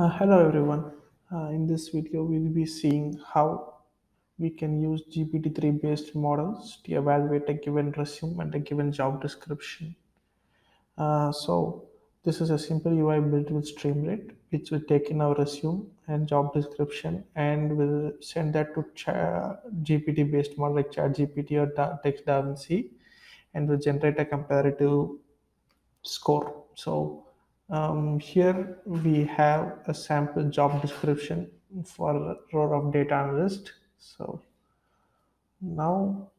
Hello everyone. In this video, we'll be seeing how we can use GPT-3 based models to evaluate a given resume and a given job description. So this is a simple UI built with Streamlit, which will take in our resume and job description and will send that to GPT based model like ChatGPT or Text DaVinci and will generate a comparative score. So here we have a sample job description for the role of data analyst. So now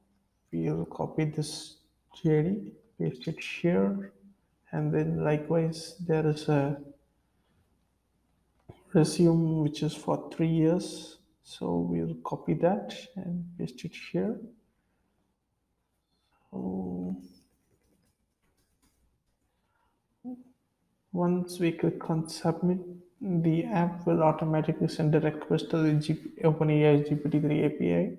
we'll copy this JD, paste it here, and then likewise there is a resume which is for 3 years. So we'll copy that and paste it here. So once we click on submit, the app will automatically send a request to the OpenAI GPT-3 API,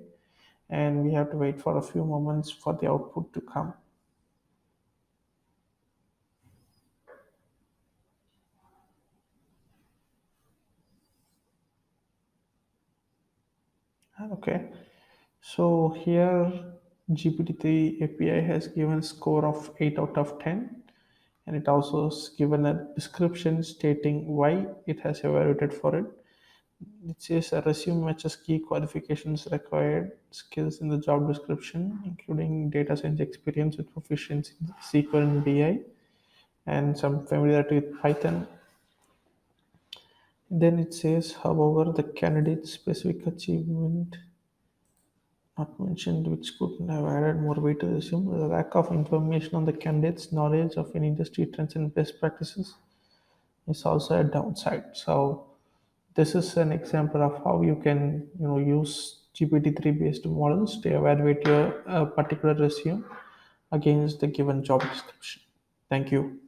and we have to wait for a few moments for the output to come. Okay, so here GPT-3 API has given a score of 8 out of 10, and it also has given a description stating why it has evaluated for it. It says a resume matches key qualifications required skills in the job description, including data science experience with proficiency in SQL and BI, and some familiarity with Python. Then it says, however, the candidate's specific achievement not mentioned, which could have added more weight to the resume. The lack of information on the candidate's knowledge of any industry trends and best practices is also a downside. So this is an example of how you can use GPT-3 based models to evaluate your particular resume against the given job description. Thank you.